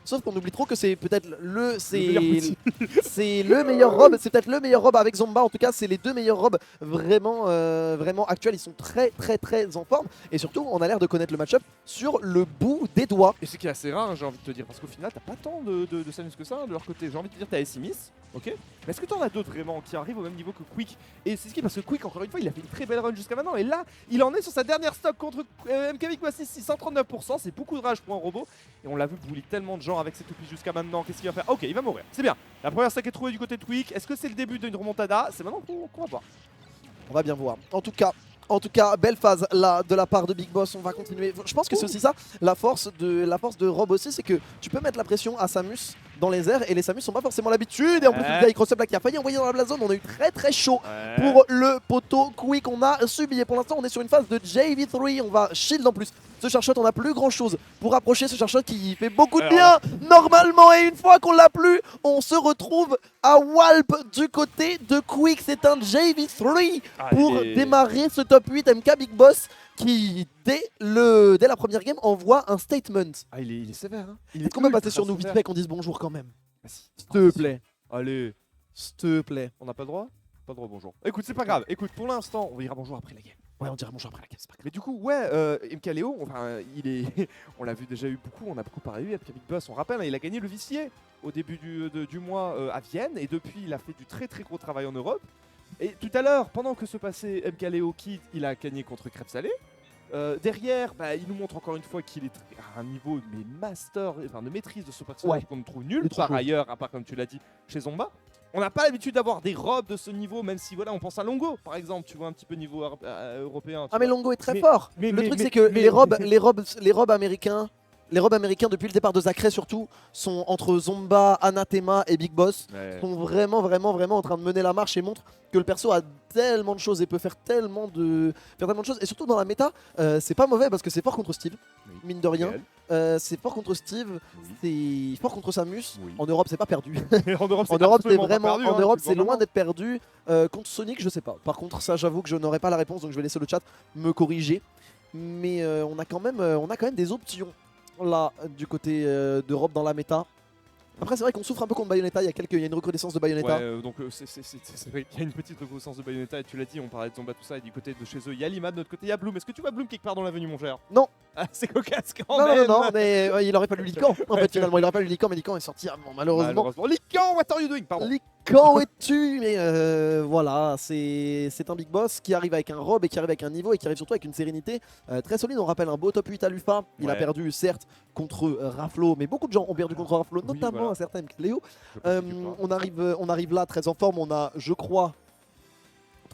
Sauf qu'on oublie trop que c'est peut-être c'est meilleur le meilleur rob, c'est peut-être le meilleur rob avec Zomba. En tout cas, c'est les deux meilleurs robs vraiment, vraiment actuels. Ils sont très en forme. Et surtout, on a l'air de connaître le match-up sur le bout des doigts. Et c'est qui est assez rare, j'ai envie de te dire, parce qu'au final, t'as pas tant de Samus que ça de leur côté. J'ai envie de te dire, t'as Miss, ok. Mais est-ce que t'en as d'autres vraiment qui arrivent au même niveau que Quick? Et c'est ce qui est parce que Quick, encore une fois, il a fait une très belle run jusqu'à maintenant. Et là, il en est sur sa dernière stock contre MKV Boss 139%. C'est beaucoup de rage pour un robot. Et on l'a vu bully tellement de gens avec ses toupies jusqu'à maintenant. Qu'est-ce qu'il va faire? Ok, il va mourir. C'est bien. La première stack est trouvée du côté de Quick. Est-ce que c'est le début d'une remontada? C'est maintenant qu'on va voir. On va bien voir. En tout cas, belle phase là de la part de Big Boss. On va continuer. Je pense que c'est aussi ça, la force de Rob aussi, c'est que tu peux mettre la pression à Samus dans les airs et les Samus sont pas forcément l'habitude. Et en plus, le gars il cross-up là qui a failli envoyer dans la blast zone. On a eu très chaud pour le poteau Quick. On a subi et pour l'instant, on est sur une phase de JV3. On va shield en plus. Ce Charshot, on n'a plus grand chose pour approcher ce Charshot qui fait beaucoup de bien normalement. Et une fois qu'on l'a plus, on se retrouve à Walp du côté de Quick. C'est un JV3 pour démarrer ce top 8 MK Big Boss qui, dès la première game, envoie un statement. Ah, il est sévère. Hein. Est-ce qu'on peut passer sur nous vite fait qu'on dise bonjour quand même? S'il te plaît. Allez. S'il te plaît. On n'a pas le droit? Pas de droit, bonjour. Écoute, c'est pas grave. Écoute, pour l'instant, on dira bonjour après la game. Ouais, on dira bonjour après la game, c'est pas grave. Mais du coup, ouais, MKLeo, enfin, il est. On l'a vu déjà eu beaucoup, on a beaucoup parlé de lui, MK Big Boss, on rappelle, hein, il a gagné le Vicier au début du mois à Vienne, et depuis, il a fait du très gros travail en Europe. Et tout à l'heure, pendant que se passait MKLeo Kid, il a gagné contre Crêpe Salée. Derrière, bah, il nous montre encore une fois qu'il est à un niveau mais master, enfin, de maîtrise de ce personnage qu'on ne trouve nulle part ailleurs, à part comme tu l'as dit, chez Zomba. On n'a pas l'habitude d'avoir des robes de ce niveau, même si voilà, on pense à Longo par exemple, tu vois un petit peu niveau européen. Ah mais Longo est très fort. Le truc c'est que les robes américains, depuis le départ de Zacré surtout, sont entre Zomba, Anathema et Big Boss, sont vraiment en train de mener la marche et montrent que le perso a tellement de choses et peut faire tellement de choses. Et surtout dans la méta, c'est pas mauvais parce que c'est fort contre Steve, mine de rien. C'est fort contre Steve, c'est fort contre Samus. En Europe, c'est pas perdu. En Europe, c'est vraiment, en Europe, c'est loin d'être perdu. Contre Sonic, je sais pas. Par contre, ça, j'avoue que je n'aurai pas la réponse, donc je vais laisser le chat me corriger. Mais on a quand même des options là du côté d'Europe dans la méta. Après c'est vrai qu'on souffre un peu contre Bayonetta, il y a une recrudescence de Bayonetta. Ouais, donc c'est vrai qu'il y a une petite recrudescence de Bayonetta et tu l'as dit, on parlait de Zomba tout ça et du côté de chez eux il y a Lima, de notre côté il y a Bloom. Est-ce que tu vois Bloom quelque part dans l'avenue mon frère? Non. Ah, c'est cocasse quand même. Non, mais il aurait pas lu Lican en fait finalement, il aurait pas lu Lican mais Lican est sorti malheureusement. Lican, what are you doing? Pardon. Quand es-tu? Mais voilà, c'est un Big Boss qui arrive avec un robe et qui arrive avec un niveau et qui arrive surtout avec une sérénité très solide. On rappelle un beau top 8 à l'UFA. Il a perdu certes contre Raflo, mais beaucoup de gens ont perdu contre Raflo, notamment un certain Léo. On arrive là très en forme. On a, je crois,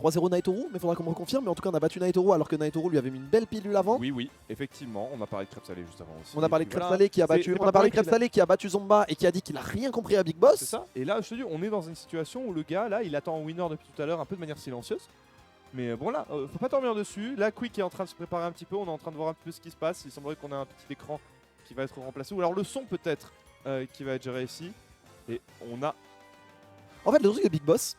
3-0 Naitoru, mais il faudra qu'on me reconfirme. Mais en tout cas, on a battu Naitoru alors que Naitoru lui avait mis une belle pilule avant. Oui, effectivement. On a parlé de Crêpe Salée juste avant aussi. On a parlé de Crêpe Salée qui a battu. On a parlé de Crêpe Salée qui a battu Zomba et qui a dit qu'il a rien compris à Big Boss. C'est ça. Et là, je te dis, on est dans une situation où le gars, là, il attend un winner depuis tout à l'heure, un peu de manière silencieuse. Mais bon là, faut pas dormir dessus. Là, Quick est en train de se préparer un petit peu. On est en train de voir un peu ce qui se passe. Il semblerait qu'on ait un petit écran qui va être remplacé. Ou alors le son peut-être qui va être géré ici. Et on a... En fait, le truc de Big Boss,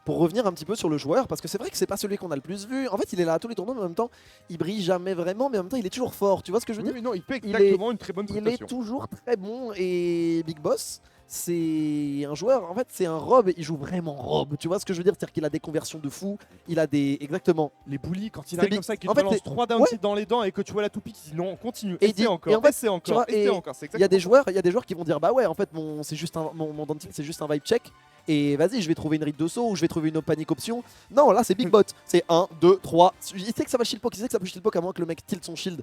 pour revenir un petit peu sur le joueur, parce que c'est vrai que c'est pas celui qu'on a le plus vu. En fait, il est là à tous les tournois, mais en même temps, il brille jamais vraiment, mais en même temps, il est toujours fort. Tu vois ce que je veux dire? Mais non, il fait exactement une très bonne prestation. Il est toujours très bon et Big Boss, c'est un joueur, en fait, c'est un rob, il joue vraiment rob. Tu vois ce que je veux dire? C'est-à-dire qu'il a des conversions de fou, il a des... Exactement. Les bullies, quand il arrive comme ça, qu'il te balance 3 down dans les dents et que tu vois la toupie qui dit non, continue, et c'est encore, et c'est encore, et c'est encore. Il y a des joueurs qui vont dire bah ouais, en fait, mon down tilt, c'est juste un vibe check. Et vas-y, je vais trouver une ride de saut ou je vais trouver une panic option. Non, là c'est Big Bot. C'est 1, 2, 3. Il sait que ça va shield poke, il sait que ça peut shield poke à moins que le mec tilt son shield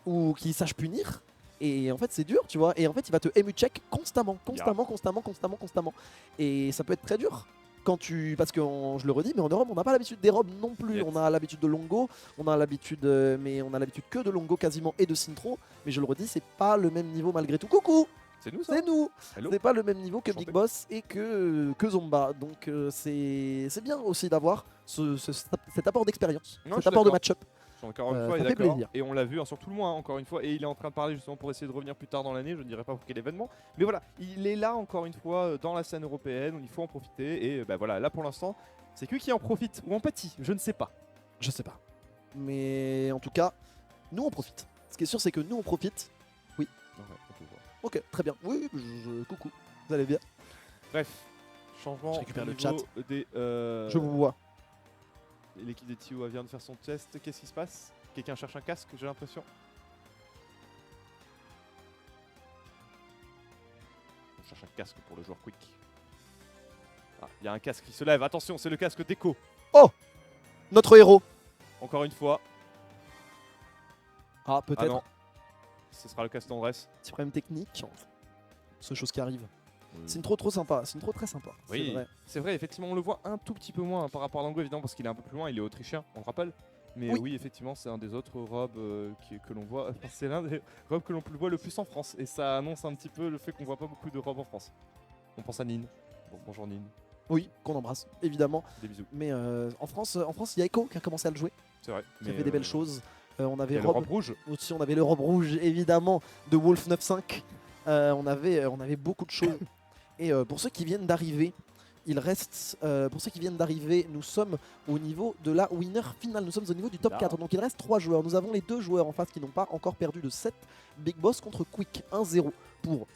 ou qu'il sache punir. Et en fait, c'est dur, tu vois. Et en fait, il va te MU check constamment. Et ça peut être très dur. Parce que je le redis, mais en Europe, on n'a pas l'habitude des robes non plus. On a l'habitude de Longo, on a l'habitude que de Longo quasiment et de Sintro. Mais je le redis, c'est pas le même niveau malgré tout. Coucou! C'est nous ça. C'est nous. C'est pas le même niveau que Big Boss et que Zomba. Donc c'est bien aussi d'avoir cet apport d'expérience, cet apport de match-up. Encore une fois, il est d'accord. Et on l'a vu sur tout le mois, encore une fois. Et il est en train de parler justement pour essayer de revenir plus tard dans l'année. Je ne dirais pas pour quel événement. Mais voilà, il est là encore une fois dans la scène européenne. Il faut en profiter. Et bah voilà, là pour l'instant, c'est que qui en profite ou en pâtit. Je ne sais pas. Je sais pas. Mais en tout cas, nous on profite. Ce qui est sûr, c'est que nous on profite. Oui. Ouais, on peut voir. Ok, très bien. Oui, Vous allez bien? Bref, changement Je récupère au le niveau des... Je vous vois. L'équipe des TO vient de faire son test. Qu'est-ce qui se passe? Quelqu'un cherche un casque, j'ai l'impression. On cherche un casque pour le joueur Quick. Ah, il y a un casque qui se lève. Attention, c'est le casque d'Echo. Oh! Notre héros. Encore une fois. Ah, Ah peut-être. non. Ce sera le casque d'Andrés. Petit problème technique. C'est chose qui arrive. C'est une trop sympa. C'est une trop très sympa. Oui, C'est vrai. c'est vrai, effectivement, on le voit un tout petit peu moins par rapport à l'anglais, évidemment, parce qu'il est un peu plus loin, il est autrichien, on le rappelle. Mais Oui. oui, effectivement, c'est un des autres robes que l'on voit. C'est l'un des robes que l'on voit le plus en France. Et ça annonce un petit peu le fait qu'on voit pas beaucoup de robes en France. On pense à Nine. Bon, bonjour Nine. Oui, qu'on embrasse, évidemment. Des bisous. Mais en France, il y a Echo qui a commencé à le jouer, C'est vrai. qui a fait des belles choses. On Il y avait a le robe rouge. aussi, on avait le robe rouge, évidemment, de Wolf 9.5. On avait beaucoup de choses. Et pour ceux qui viennent d'arriver, nous sommes au niveau de la winner finale. Nous sommes au niveau du top Là. 4. Donc il reste 3 joueurs. Nous avons les 2 joueurs en face qui n'ont pas encore perdu de 7. Big Boss contre Quick. 1-0 pour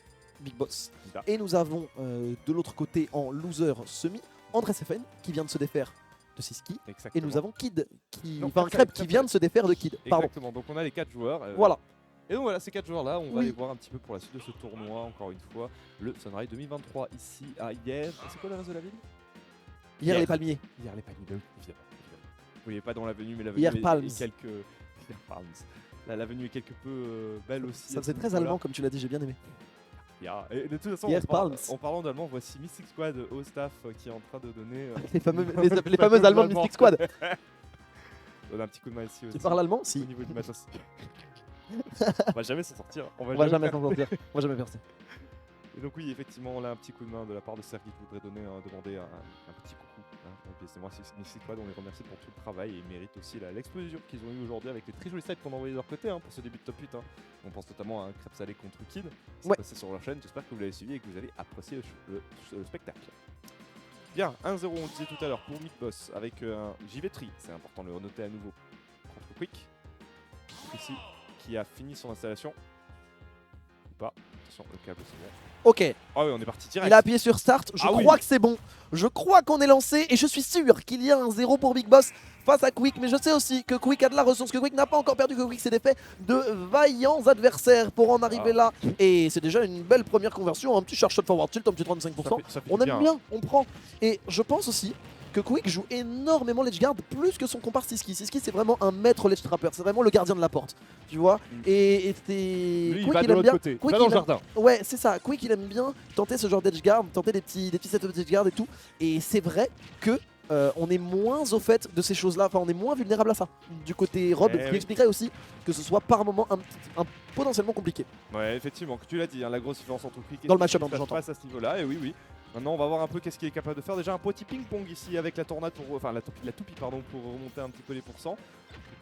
Big Boss. Là. Et nous avons de l'autre côté en loser semi, André FN qui vient de se défaire de Siski. Et Exactement. nous avons Kid, Non, enfin Crêpe qui vient de se défaire de Kid. Pardon. Exactement. Donc on a les 4 joueurs. Voilà. Et donc voilà, ces 4 joueurs-là, on va Oui. les voir un petit peu pour la suite de ce tournoi, encore une fois. Le Sunrise 2023 ici à Hier. C'est quoi le reste de la ville? Hier les palmiers. Hier les palmiers, évidemment. Oui, pas dans l'avenue, mais l'avenue Hier est Palms. quelques... Hier Palms. L'avenue est quelque peu belle aussi. Ça à faisait ce très niveau-là. allemand comme tu l'as dit, j'ai bien aimé. Yeah. Et de toute façon, Hier Palms. en parlant d'allemand, voici Mystic Squad au staff qui est en train de donner... Les fameux Allemands de Mystic Squad. Donne un petit coup de main ici Tu aussi. parles allemand? Au Si. niveau du matos. On va jamais s'en sortir. On va jamais s'en sortir. On va jamais faire ça. Et donc oui, effectivement, là, un petit coup de main de la part de Sergi qui voudrait demander un petit coucou. Hein. Et c'est moi, Mystic Squad, on les remercie pour tout le travail et ils méritent aussi l'exposition qu'ils ont eu aujourd'hui avec les très jolis sites qu'on a envoyés de leur côté hein, pour ce début de top 8. Hein. On pense notamment à un crêpe salé contre Kid. C'est Ouais. passé sur leur chaîne, j'espère que vous l'avez suivi et que vous allez apprécier le spectacle. Bien, 1-0 on le disait tout à l'heure pour Big Boss avec un JV3, c'est important de le noter à nouveau, contre Quick. Ici, qui a fini son installation. Ou pas, attention, le câble c'est bon. Ok, Ah oui, on est parti direct. il a appuyé sur Start. Je Ah oui. crois que c'est bon. Je crois qu'on est lancé et je suis sûr qu'il y a un 0 pour Big Boss face à Quick. Mais je sais aussi que Quick a de la ressource, que Quick n'a pas encore perdu, que Quick s'est défait de vaillants adversaires pour en arriver là. Et c'est déjà une belle première conversion. Un petit charge shot forward tilt, un petit 35%. Ça fait On du aime bien, on prend. Et je pense aussi que Quick joue énormément ledge guard plus que son compare Siski. Siski c'est vraiment un maître ledge trapper, c'est vraiment le gardien de la porte, tu vois. Et c'est... Lui, il Quick va il de aime l'autre bien. côté, Quick, va dans il le aime- jardin. Ouais, c'est ça. Quick, il aime bien tenter ce genre d'edge guard, tenter des petits setups d'edge guard et tout. Et c'est vrai que on est moins au fait de ces choses-là. Enfin, on est moins vulnérable à ça. Du côté Rob, Eh ce qui oui. expliquerait aussi que ce soit par moment un potentiellement compliqué. Ouais, effectivement, que tu l'as dit, hein, la grosse différence entre Quick et Dans le Quick, match-up, il j'entends. passe à ce niveau-là, et oui, oui. Maintenant, on va voir un peu qu'est-ce qu'il est capable de faire. Déjà, un petit ping-pong ici avec la tornade, enfin la toupie, pardon, pour remonter un petit peu les pourcents.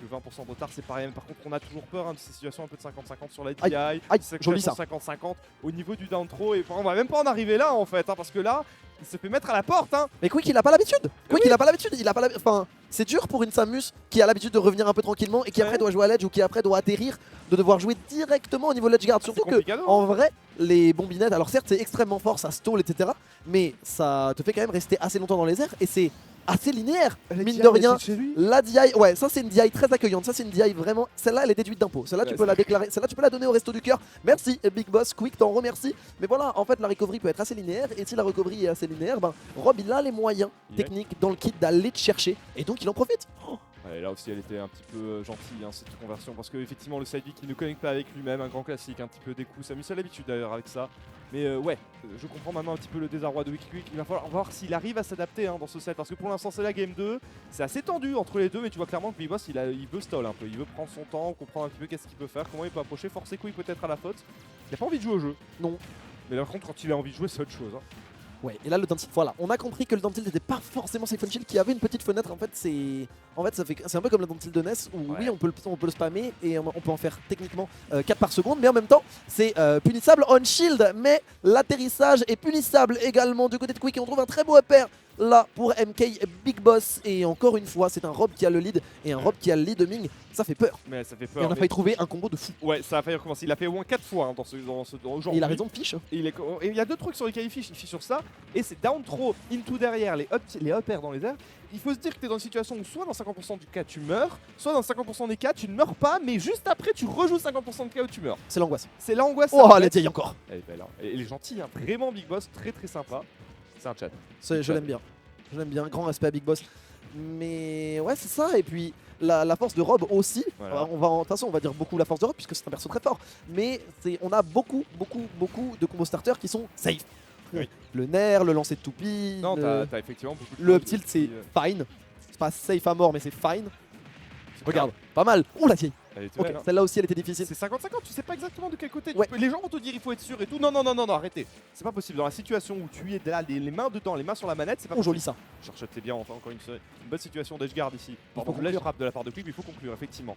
Que 20% de retard, c'est pareil. Par contre, on a toujours peur de ces situations un peu de 50-50 sur la DI. Aïe, joli ça. 50-50 au niveau du down throw. Et on va même pas en arriver là, en fait, hein, parce que là, il se fait mettre à la porte. Hein. Mais Quick, il a pas l'habitude. Quick, il a pas l'habitude. Enfin, c'est dur pour une Samus qui a l'habitude de revenir un peu tranquillement et qui après Ouais. doit jouer à l'edge ou qui après doit atterrir, de devoir jouer directement au niveau ledge guard. Surtout que, complicado, hein. en vrai, les bombinettes, alors certes, c'est extrêmement fort, ça stall, etc. Mais ça te fait quand même rester assez longtemps dans les airs et c'est assez linéaire, mine de rien. Chez lui. La DI, ouais, ça c'est une DI très accueillante, ça c'est une DI vraiment, celle-là elle est déduite d'impôt, celle-là tu Ouais, peux la déclarer, celle-là tu peux la donner au resto du cœur. Merci Big Boss, Quick t'en remercie. Mais voilà, en fait la recovery peut être assez linéaire et si la recovery est assez linéaire, ben Rob il a les moyens techniques dans le kit d'aller te chercher et donc il en profite. Oh, Ouais, là aussi, elle était un petit peu gentille, hein, cette conversion, parce qu'effectivement, le side B qui ne connecte pas avec lui-même, un grand classique, un petit peu des coups. Samus a l'habitude d'ailleurs avec ça. Mais ouais, je comprends maintenant un petit peu le désarroi de Quick. Il va falloir voir s'il arrive à s'adapter hein, dans ce set, parce que pour l'instant, c'est la game 2. C'est assez tendu entre les deux, mais tu vois clairement que Big Boss, il veut stall un peu. Il veut prendre son temps, comprendre un petit peu qu'est-ce qu'il peut faire, comment il peut approcher, forcer Quick peut-être à la faute. Il a pas envie de jouer au jeu. non. Mais là, par contre, quand il a envie de jouer, c'est autre chose. Hein. Ouais, et là le down tilt, voilà, on a compris que le down tilt n'était pas forcément safe and chill, qu'il y avait une petite fenêtre. En fait, c'est un peu comme le down tilt de NES où Ouais. oui, on peut le spammer et on peut en faire techniquement 4 par seconde, mais en même temps, c'est punissable on shield. Mais l'atterrissage est punissable également du côté de Quick et on trouve un très beau up air là pour MK Big Boss. Et encore une fois, c'est un Rob qui a le lead et un Rob qui a le lead de Ming. Ça fait peur. Mais ça fait Et peur. on a failli trouver un combo de fou. Ouais, ça a failli recommencer. Il a fait au moins 4 fois hein, dans ce genre. Et il a raison de fiche. Et il y a deux trucs sur lesquels il fiche sur ça. Et c'est down throw, into derrière, les up air dans les airs. Il faut se dire que tu es dans une situation où soit dans 50% du cas tu meurs, soit dans 50% des cas tu ne meurs pas, mais juste après tu rejoues 50% de cas où tu meurs. C'est l'angoisse. C'est l'angoisse. Oh, elle est vieille encore. Elle est belle, hein. Et il est gentil, hein. Vraiment Big Boss, très très sympa. C'est un chat. Je l'aime bien. Je l'aime bien. Grand respect à Big Boss. Mais ouais, c'est ça. Et puis la force de Rob aussi. Voilà. De toute façon, on va dire beaucoup la force de Rob puisque c'est un perso très fort. Mais on a beaucoup de combos starters qui sont safe. Oui. Le Nair, le lancer de toupie. Non, t'as effectivement beaucoup de Le choses up tilt, qui, c'est fine. C'est pas safe à mort, mais c'est fine. Regarde, pas mal. Oh la vieille. Elle était Ok, belle, hein. celle-là aussi, elle était difficile. C'est 50-50, tu sais pas exactement de quel côté. Ouais. Les gens vont te dire il faut être sûr et tout. Non, non, non, non, non, arrêtez. C'est pas possible. Dans la situation où tu es là, les mains dedans, les mains sur la manette, c'est pas Oh, possible. joli ça. Cherche t'es bien, enfin encore une bonne situation d'edgeguard ici. Pardon, conclure. là je frappe de la part de Quick, mais il faut conclure effectivement.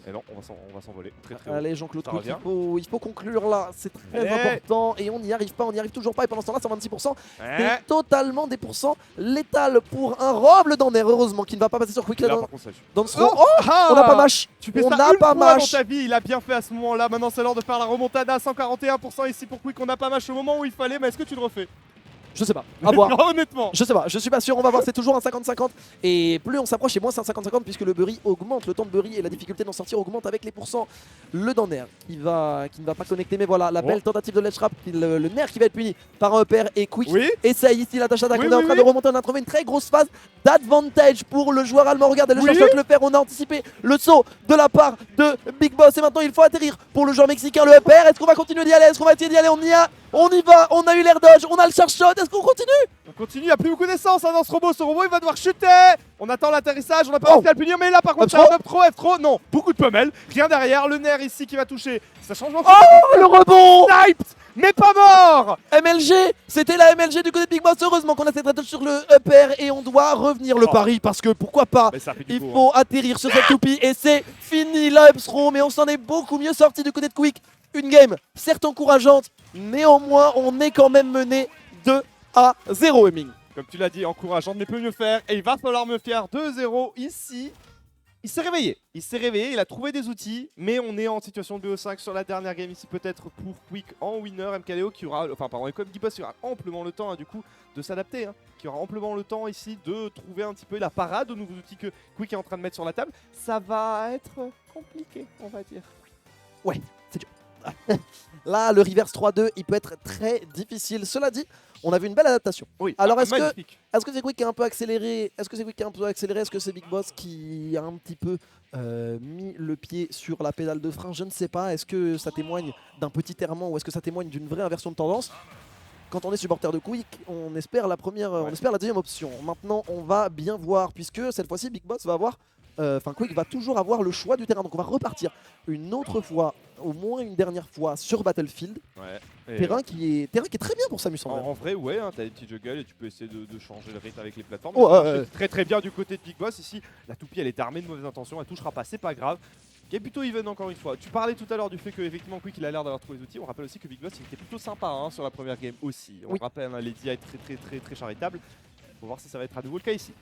Et non, on va s'envoler très très haut. Allez, Jean-Claude Ça Quick, revient. il faut conclure là, c'est très Eh. important et on n'y arrive pas, on n'y arrive toujours pas et pendant ce temps-là, 126%, Eh, c'est totalement des pourcents létal pour un Rob le Danner, heureusement qu'il ne va pas passer sur Quick là là, dans, par contre, ça tue. dans ce round. Oh, Ah, on n'a pas mâche, Tu fais on ça n'a une pas fois dans mâche. ta vie, il a bien fait à ce moment-là. Maintenant c'est l'heure de faire la remontada à 141% ici pour Quick. On n'a pas match au moment où il fallait, mais est-ce que tu le refais? Je sais pas, à voir. Non, honnêtement. Je sais pas, je suis pas sûr, on va voir, c'est toujours un 50-50 et plus on s'approche et moins c'est un 50-50 puisque le Bury augmente, le temps de Bury et la difficulté d'en sortir augmente avec les pourcents. Le Danner qui ne va pas connecter mais voilà, la belle tentative de ledge trap, le Nair qui va être puni par un pair et Quick Oui. essaye ici la tâche d'attaque, Oui, on est en oui, train oui. de remonter, on a trouvé une très grosse phase d'advantage pour le joueur allemand, regardez le Oui. cherche le faire, on a anticipé le saut de la part de Big Boss et maintenant il faut atterrir pour le joueur mexicain, le pair, est-ce qu'on va continuer d'y aller, est-ce qu'on va essayer d'y aller, on y va, on a eu l'air dodge, on a le charge shot, est-ce qu'on continue? On continue, il n'y a plus beaucoup d'essence hein, dans ce robot. Ce robot il va devoir chuter. On attend l'atterrissage, on n'a pas réussi à le punir, mais là par contre c'est un up throw, non, beaucoup de pommelles, rien derrière, le nerf ici qui va toucher. Ça change en Oh le rebond! Sniped, mais pas mort. MLG, c'était la MLG du côté de Big Boss. Heureusement qu'on a cette touch sur le upper et on doit revenir le pari parce que pourquoi pas. Mais ça fait du Il coup, faut atterrir sur cette toupie et c'est fini la up throw. Mais on s'en est beaucoup mieux sorti du côté de Quick. Une game certes encourageante, néanmoins on est quand même mené 2-0 Hemming. Comme tu l'as dit, encourageant, mais peut mieux faire. Et il va falloir me faire 2-0 ici. Il s'est réveillé, il a trouvé des outils, mais on est en situation de BO5 sur la dernière game ici, peut-être pour Quick en winner. MKLeo qui aura, enfin pardon, comme Big Boss qui aura amplement le temps hein, du coup de s'adapter, hein, qui aura amplement le temps ici de trouver un petit peu la parade aux nouveaux outils que Quick est en train de mettre sur la table. Ça va être compliqué, on va dire. Ouais, c'est dur. Là, le reverse 3-2, il peut être très difficile. Cela dit, on a vu une belle adaptation. Oui, Alors, est-ce que magnifique. c'est Quick qui a un peu accéléré? Est-ce que c'est Quick qui a un peu accéléré? Est-ce que c'est Big Boss qui a un petit peu mis le pied sur la pédale de frein? Je ne sais pas. Est-ce que ça témoigne d'un petit errement ou est-ce que ça témoigne d'une vraie inversion de tendance? Quand on est supporter de Quick, on espère la première, on espère la deuxième option. Maintenant, on va bien voir puisque cette fois-ci, Big Boss va avoir, Quick va toujours avoir le choix du terrain. Donc on va repartir une autre fois, au moins une dernière fois sur Battlefield. Ouais. Et Terrain qui est très bien pour Samus en vrai. en vrai, ouais, hein, t'as des petits juggles et tu peux essayer de changer le rythme avec les plateformes. Ouais, Ça ouais, marche très très bien du côté de Big Boss. Ici, la toupie elle est armée de mauvaises intentions, elle touchera pas, c'est pas grave. Qui est plutôt even encore une fois. Tu parlais tout à l'heure du fait que effectivement Quick il a l'air d'avoir trouvé les outils. On rappelle aussi que Big Boss il était plutôt sympa hein, sur la première game aussi. On Oui. rappelle hein, Lady est très charitable. Faut voir si ça va être à nouveau le cas ici.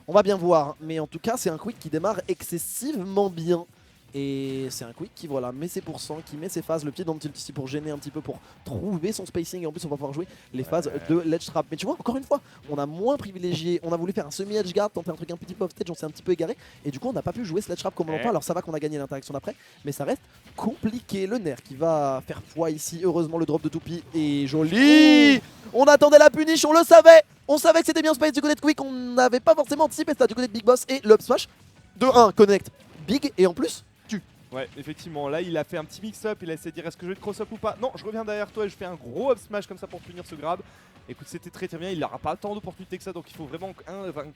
On va bien voir, mais en tout cas c'est un Quick qui démarre excessivement bien. Et c'est un Quick qui voilà, met ses pourcents, qui met ses phases, le pied dans le tilt ici pour gêner un petit peu, pour trouver son spacing et en plus on va pouvoir jouer les phases de ledge trap. Mais tu vois, encore une fois, on a moins privilégié, on a voulu faire un semi-edge guard, tenter un truc un petit peu off-stage, on s'est un petit peu égaré et du coup on n'a pas pu jouer ce ledge trap comme on l'entend. Alors ça va qu'on a gagné l'interaction d'après, mais ça reste compliqué. Le nerf qui va faire foi ici, heureusement le drop de toupie est joli. On attendait la punish, on le savait. On savait que c'était bien space du côté de Quick, on n'avait pas forcément anticipé ça du côté de Big Boss et le up smash de 1 connect big et en plus Ouais, effectivement, là il a fait un petit mix-up, il a essayé de dire est-ce que je vais te cross-up ou pas. Non, je reviens derrière toi et je fais un gros up smash comme ça pour punir ce grab. Écoute, c'était très bien, il n'aura pas tant d'opportunités que ça, donc il faut vraiment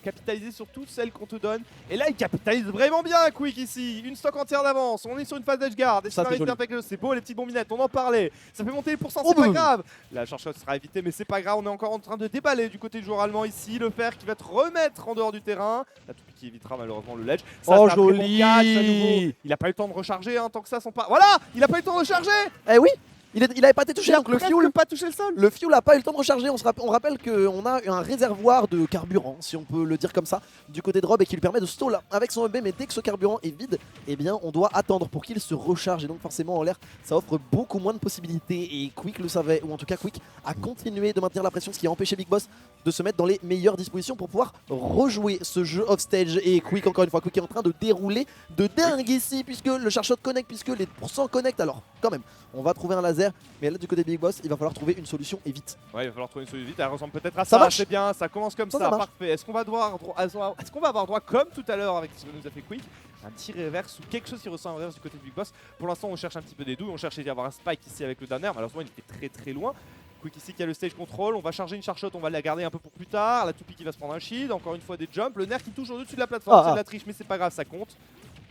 capitaliser sur toutes celles qu'on te donne. Et là, il capitalise vraiment bien, Quick ici. Une stock entière d'avance, on est sur une phase d'edge guard. Et c'est beau les petites bombinettes, on en parlait. Ça fait monter les pourcents, c'est pas grave. La charge shot sera évitée, mais c'est pas grave, on est encore en train de déballer du côté du joueur allemand ici. Le fer qui va te remettre en dehors du terrain. La toupie qui évitera malheureusement le ledge. Ça, oh c'est un très bon joli catch, à nouveau. Il a pas eu le temps de recharger, hein, tant que ça, son pas. Voilà, il a pas eu le temps de recharger. Eh oui. Il avait pas été touché, donc le fuel pas touché le sol. Le fuel n'a pas eu le temps de recharger. On rappelle qu'on a un réservoir de carburant, si on peut le dire comme ça, du côté de Rob et qui lui permet de stall avec son EB. Mais dès que ce carburant est vide, eh bien, on doit attendre pour qu'il se recharge. Et donc, forcément, en l'air, ça offre beaucoup moins de possibilités. Et Quick le savait, ou en tout cas, Quick a continué de maintenir la pression, ce qui a empêché Big Boss de se mettre dans les meilleures dispositions pour pouvoir rejouer ce jeu off-stage. Et Quick, encore une fois, Quick est en train de dérouler de dingue ici, puisque le Charshot connecte, puisque les pourcents connectent. Alors, quand même, on va trouver un laser, mais là, du côté de Big Boss, il va falloir trouver une solution et vite. Ouais, il va falloir trouver une solution vite. Elle ressemble peut-être à Ça ça. marche. C'est bien, ça commence comme ça. marche. Parfait. Est-ce qu'on va avoir droit, comme tout à l'heure avec ce que nous a fait Quick, un petit reverse ou quelque chose qui ressemble à un reverse du côté de Big Boss? Pour l'instant, on cherche un petit peu des douilles. On cherchait à avoir un spike ici avec le dernier. Malheureusement, il était très loin. Quick ici qui a le stage control. On va charger une charshot. On va la garder un peu pour plus tard. La toupie qui va se prendre un shield. Encore une fois, des jumps. Le nerf qui touche au-dessus de la plateforme. C'est de la triche, mais c'est pas grave, ça compte.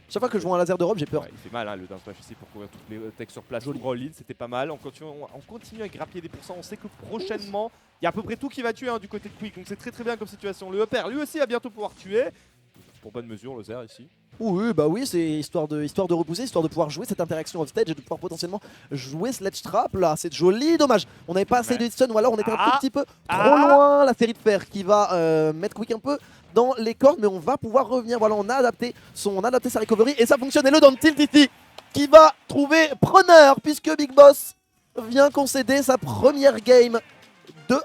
Chaque fois que je vois un laser de Rob, j'ai peur. Ouais, il fait mal, hein, le down smash ici pour couvrir toutes les techs sur place. Joli roll-in, c'était pas mal. On continue à grappiller des pourcents. On sait que prochainement, il y a à peu près tout qui va tuer, hein, du côté de Quick. Donc c'est très bien comme situation. Le upper, lui aussi, va bientôt pouvoir tuer. Pour bonne mesure, le Zer ici. Oui, bah oui, c'est histoire de repousser, histoire de pouvoir jouer cette interaction off stage et de pouvoir potentiellement jouer Sledge Trap. Là, c'est joli, dommage. On n'avait pas assez de stun, ou alors on était un tout petit peu trop loin. La série de fer qui va mettre Quick un peu dans les cordes, mais on va pouvoir revenir. Voilà, on a adapté sa recovery et ça fonctionne. Et le down tilt ici qui va trouver preneur, puisque Big Boss vient concéder sa première game 2-1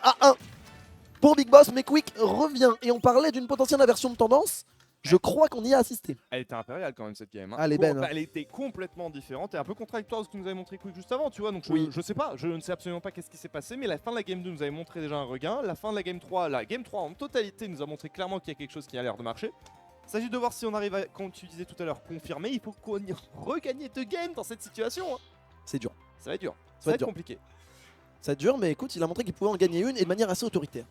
pour Big Boss, mais Quick revient. Et on parlait d'une potentielle inversion de tendance. Je crois qu'on y a assisté. Elle était impériale quand même cette game. Hein. Elle est belle. Elle était complètement différente et un peu contradictoire de ce que nous avait montré Quick juste avant, tu vois. Donc je sais pas, je ne sais absolument pas qu'est-ce qui s'est passé, mais la fin de la game 2 nous avait montré déjà un regain. La fin de la game 3 en totalité nous a montré clairement qu'il y a quelque chose qui a l'air de marcher. Il s'agit de voir si on arrive à, comme tu disais tout à l'heure, confirmer. Il faut qu'on y regagne 2 games dans cette situation. Hein. C'est dur. Ça va être dur. Ça va être compliqué. Ça va être dur, mais écoute, il a montré qu'il pouvait en gagner une et de manière assez autoritaire.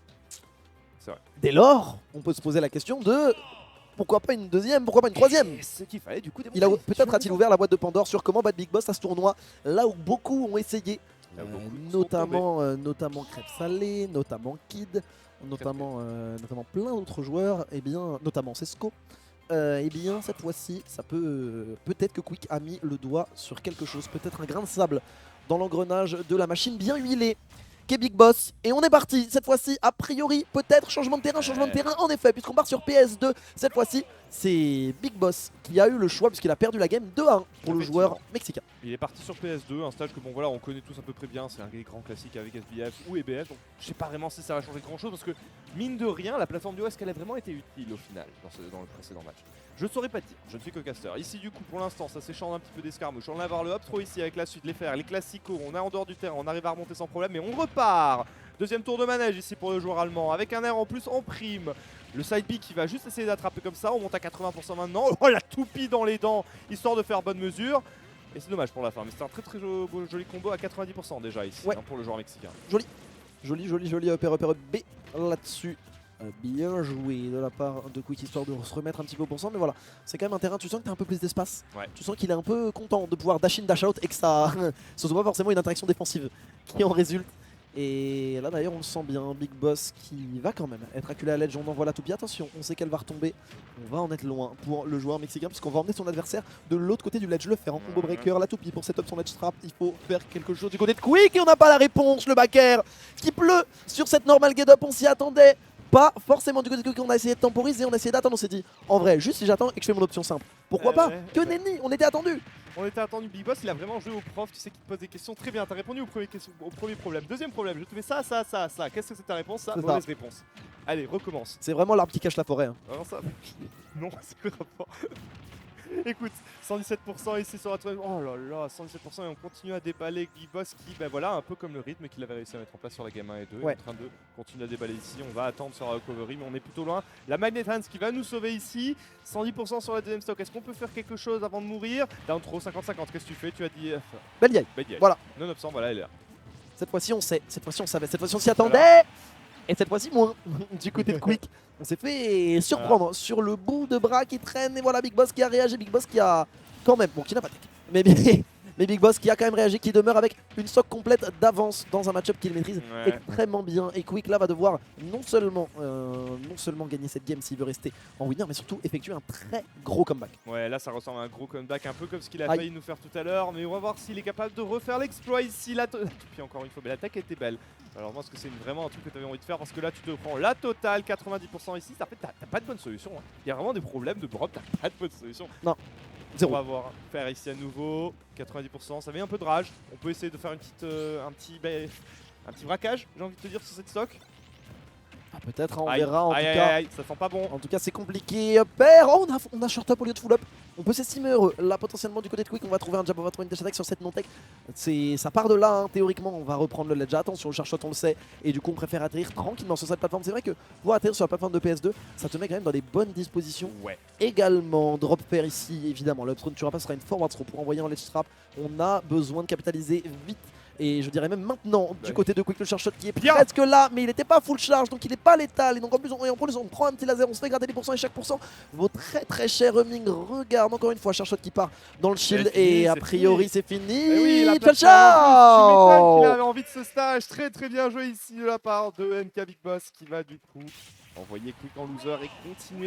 C'est vrai. Dès lors, on peut se poser la question de pourquoi pas une deuxième, pourquoi pas une troisième. Ce qu'il fallait du coup Peut-être a-t-il ouvert la boîte de Pandore sur comment battre Big Boss à ce tournoi, là où beaucoup ont essayé, notamment Crêpe Salée, notamment Kid, notamment plein d'autres joueurs, et bien notamment Sesco. Et bien cette fois-ci, ça peut-être que Quick a mis le doigt sur quelque chose, peut-être un grain de sable dans l'engrenage de la machine bien huilée qu'est Big Boss. Et on est parti cette fois-ci, a priori, peut-être changement de terrain en effet, puisqu'on part sur PS2. Cette fois-ci, c'est Big Boss qui a eu le choix, puisqu'il a perdu la game 2-1 pour le joueur mexicain. Il est parti sur PS2, un stage que bon voilà, on connaît tous à peu près bien, c'est un des grands classiques avec SBF ou EBF, donc je sais pas vraiment si ça va changer grand chose, parce que mine de rien, la plateforme duo, est-ce qu'elle a vraiment été utile au final dans le précédent match? Je ne saurais pas dire, je ne suis que caster. Ici du coup pour l'instant ça s'échange un petit peu d'escarmouche. On va avoir le up throw ici avec la suite, les fers, les classicos, on est en dehors du terrain, on arrive à remonter sans problème, mais on repart. Deuxième tour de manège ici pour le joueur allemand, avec un air en plus en prime. Le side B qui va juste essayer d'attraper comme ça, on monte à 80% maintenant. Oh la toupie dans les dents, histoire de faire bonne mesure. Et c'est dommage pour la fin, mais c'est un très joli combo à 90% déjà ici, hein, pour le joueur mexicain. Joli upper B là-dessus. Bien joué de la part de Quick, histoire de se remettre un petit peu au pourcent, mais voilà, c'est quand même un terrain, tu sens que tu as un peu plus d'espace, tu sens qu'il est un peu content de pouvoir dash in, dash out et que ça ce soit pas forcément une interaction défensive qui en résulte. Et là d'ailleurs on le sent bien, Big Boss qui va quand même être acculé à l'edge, on envoie la toupie, attention, on sait qu'elle va retomber, on va en être loin pour le joueur mexicain puisqu'on va emmener son adversaire de l'autre côté du ledge, le faire en combo breaker, la toupie pour setup son ledge trap, il faut faire quelque chose du côté de Quick et on n'a pas la réponse, le back air qui pleut sur cette normal get up, on s'y attendait pas forcément du côté de Quick, on a essayé de temporiser, on a essayé d'attendre, on s'ait dit en vrai, juste si j'attends et que je fais mon option simple, pourquoi pas, que nenni, on était attendu. On était attendu, Big Boss, il a vraiment joué au prof, tu sais qu'il te pose des questions très bien, t'as répondu au premier problème. Deuxième problème, je te fais ça. Qu'est-ce que c'est ta réponse? Ça, mauvaise réponse. Allez, recommence. C'est vraiment l'arbre qui cache la forêt. Hein. Alors ça... non, c'est le rapport. Écoute, 117% ici sur la toile. Oh là là, 117% et on continue à déballer Big Boss qui, ben voilà, un peu comme le rythme qu'il avait réussi à mettre en place sur la game 1 et 2. Il est en train de continuer à déballer ici. On va attendre sur la recovery, mais on est plutôt loin. La Magnet Hands qui va nous sauver ici. 110% sur la deuxième stock. Est-ce qu'on peut faire quelque chose avant de mourir? Down throw 50-50. Qu'est-ce que tu fais? Tu as dit. Belle vieille. Voilà. Non absent, voilà, elle est là. Cette fois-ci, on sait. Cette fois-ci, on savait. Cette fois-ci, on s'y attendait. Et cette fois-ci, moins. Du côté de Quick, on s'est fait surprendre sur le bout de bras qui traîne. Et voilà, Big Boss qui a réagi. Big Boss qui a quand même, bon, qui n'a pas tech, mais bien, Mais Big Boss qui a quand même réagi, qui demeure avec une stock complète d'avance dans un match-up qu'il maîtrise extrêmement bien. Et Quick là va devoir non seulement gagner cette game s'il veut rester en winner, mais surtout effectuer un très gros comeback. Ouais, là ça ressemble à un gros comeback, un peu comme ce qu'il a failli nous faire tout à l'heure, mais on va voir s'il est capable de refaire l'exploit ici. Puis encore une fois, mais l'attaque était belle. Alors moi, est-ce que c'est vraiment un truc que tu avais envie de faire? Parce que là, tu te prends la totale, 90% ici. En fait, t'as pas de bonne solution. Hein. Il y a vraiment des problèmes de drop, t'as pas de bonne solution. Non, zéro. On va voir faire ici à nouveau, 90%. Ça met un peu de rage. On peut essayer de faire une petite, un petit braquage, j'ai envie de te dire, sur cette stock. Ah, peut-être, hein, on verra en tout cas. Ça sent pas bon. En tout cas, c'est compliqué. Père, oh, on a short up au lieu de full up. On peut s'estimer heureux. Là, potentiellement, du côté de Quick, on va trouver un jab, on va trouver une dash attack sur cette non-tech. Ça part de là, hein. Théoriquement, on va reprendre le ledge. Attention, le charge shot, on le sait. Et du coup, on préfère atterrir tranquillement sur cette plateforme. C'est vrai que pouvoir atterrir sur la plateforme de PS2, ça te met quand même dans des bonnes dispositions. Ouais. Également, drop pair ici, évidemment. L'upthrow ne tuera pas, ce sera une forward throw pour envoyer en ledge trap. On a besoin de capitaliser vite. Et je dirais même maintenant du côté de Quick, le charge shot qui est presque là, mais il n'était pas full charge, donc il n'est pas létal. Et donc en plus on prend un petit laser, on se fait gratter des pourcents et chaque pourcent vaut très très cher. Humming regarde encore une fois charge shot qui part dans le shield et a priori c'est fini. Oui, ciao ciao. Il avait envie de ce stage, très très bien joué ici de la part de MK Big Boss qui va du coup envoyer Quick en loser et continuer